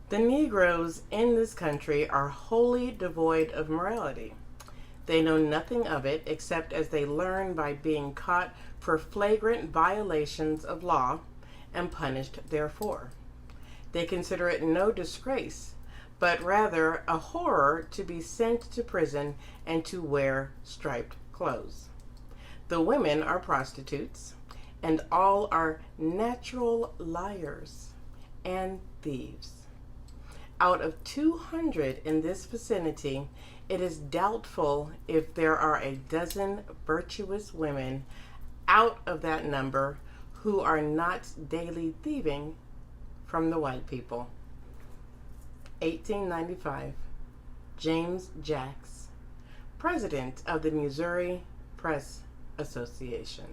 The Negroes in this country are wholly devoid of morality. They know nothing of it except as they learn by being caught for flagrant violations of law and punished therefore. They consider it no disgrace, but rather a horror to be sent to prison and to wear striped clothes. The women are prostitutes, and all are natural liars and thieves. Out of 200 in this vicinity, it is doubtful if there are a dozen virtuous women out of that number who are not daily thieving from the white people. 1895, James Jacks, president of the Missouri Press Association.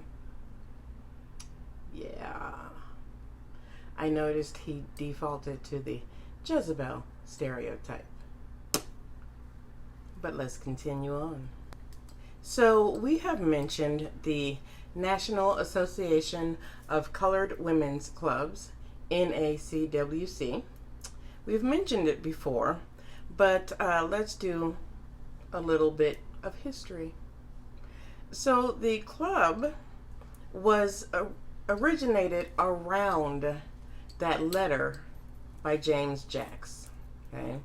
Yeah, I noticed he defaulted to the Jezebel stereotype. But let's continue on. So we have mentioned the National Association of Colored Women's Clubs, NACWC. We've mentioned it before, but let's do a little bit of history. So the club was originated around that letter by James Jacks. Okay,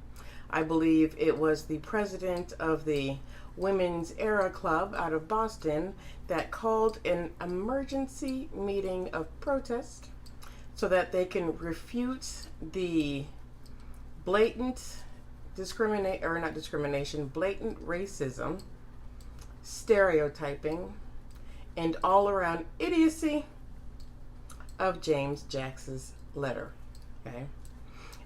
I believe it was the president of the Women's Era Club out of Boston that called an emergency meeting of protest so that they can refute the blatant blatant racism, stereotyping, and all-around idiocy of James Jacks's letter. Okay.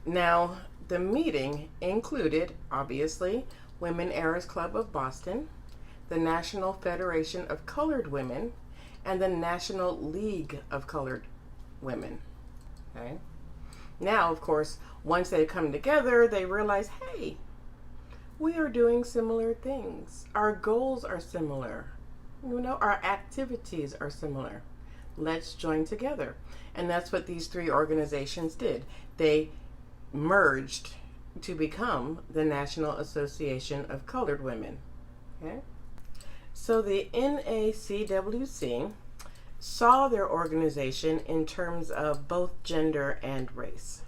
Now, the meeting included, obviously, Women Heirs Club of Boston, the National Federation of Colored Women, and the National League of Colored Women. Okay. Now, of course, once they come together, they realize, hey, we are doing similar things. Our goals are similar. Our activities are similar. Let's join together. And that's what these three organizations did. They merged to become the National Association of Colored Women. Okay? So the NACWC saw their organization in terms of both gender and race.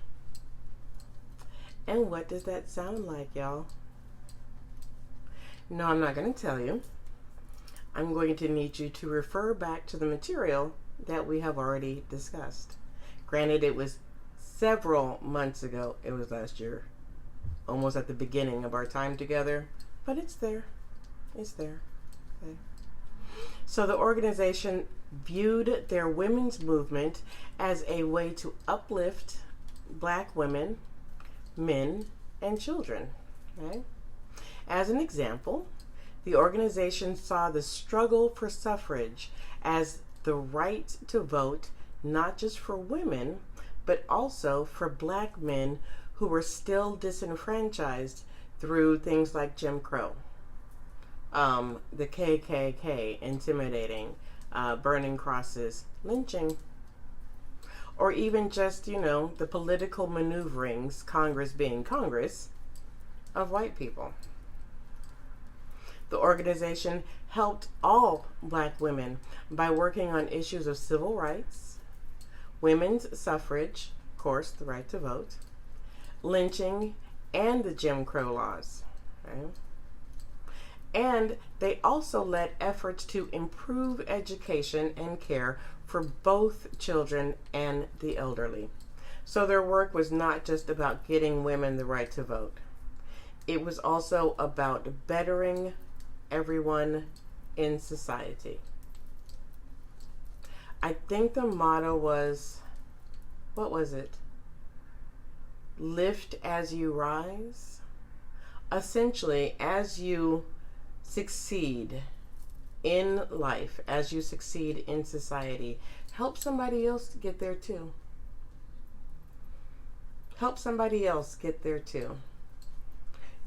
And what does that sound like, y'all? No, I'm not going to tell you. I'm going to need you to refer back to the material that we have already discussed. Granted, it was several months ago. It was last year, almost at the beginning of our time together, but it's there. It's there. Okay. So the organization viewed their women's movement as a way to uplift Black women, men, and children. Okay? As an example, the organization saw the struggle for suffrage as the right to vote, not just for women, but also for Black men who were still disenfranchised through things like Jim Crow, the KKK, intimidating, burning crosses, lynching, or even just, the political maneuverings, Congress being Congress, of white people. The organization helped all Black women by working on issues of civil rights, women's suffrage, of course, the right to vote, lynching, and the Jim Crow laws. Okay? And they also led efforts to improve education and care for both children and the elderly. So their work was not just about getting women the right to vote. It was also about bettering everyone in society. I think the motto was, what was it? Lift as you rise. Essentially, as you succeed in life, as you succeed in society, help somebody else get there too. Help somebody else get there too.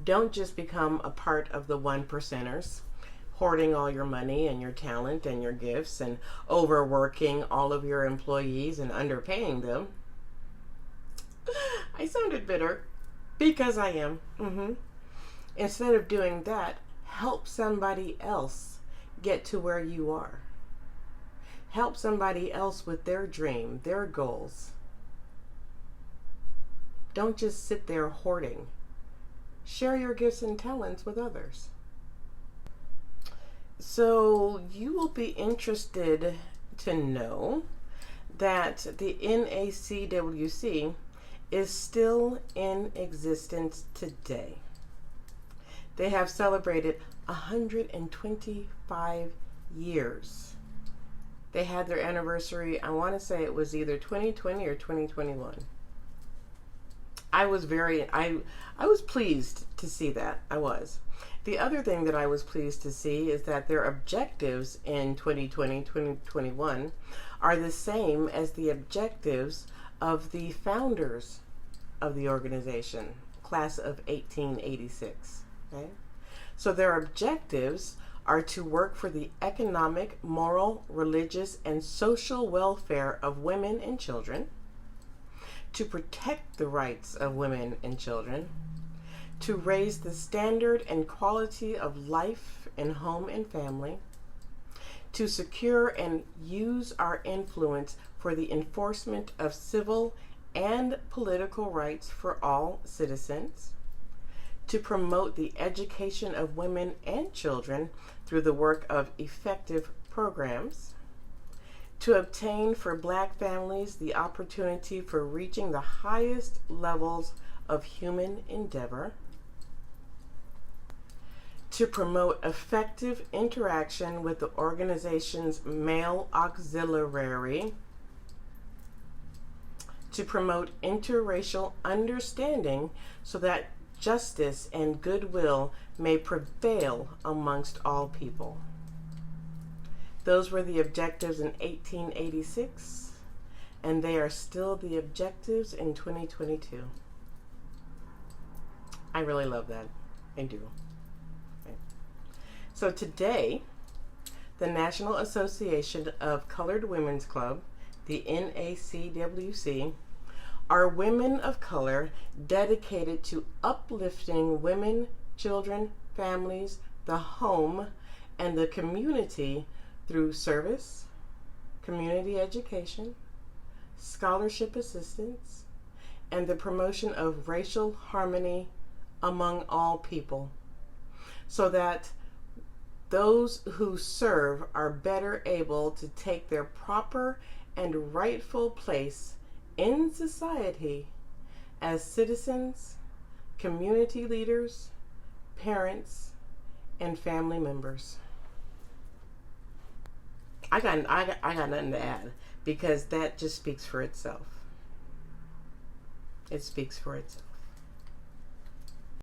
Don't just become a part of the 1%ers, hoarding all your money and your talent and your gifts and overworking all of your employees and underpaying them. I sounded bitter. Because I am. Instead of doing that, help somebody else get to where you are. Help somebody else with their dream, their goals. Don't just sit there hoarding. Share your gifts and talents with others. So you will be interested to know that the NACWC is still in existence today. They have celebrated 125 years. They had their anniversary, I want to say it was either 2020 or 2021. I was pleased to see that. I was. The other thing that I was pleased to see is that their objectives in 2020, 2021 are the same as the objectives of the founders of the organization, class of 1886. Okay? So their objectives are to work for the economic, moral, religious, and social welfare of women and children, to protect the rights of women and children, to raise the standard and quality of life in home and family, to secure and use our influence for the enforcement of civil and political rights for all citizens, to promote the education of women and children through the work of effective programs, to obtain for Black families the opportunity for reaching the highest levels of human endeavor, to promote effective interaction with the organization's male auxiliary, to promote interracial understanding so that justice and goodwill may prevail amongst all people. Those were the objectives in 1886, and they are still the objectives in 2022. I really love that. I do. Okay. So today, the National Association of Colored Women's Club, the NACWC, are women of color dedicated to uplifting women, children, families, the home, and the community through service, community education, scholarship assistance, and the promotion of racial harmony among all people, so that those who serve are better able to take their proper and rightful place in society as citizens, community leaders, parents, and family members. I got nothing to add, because that just speaks for itself. It speaks for itself.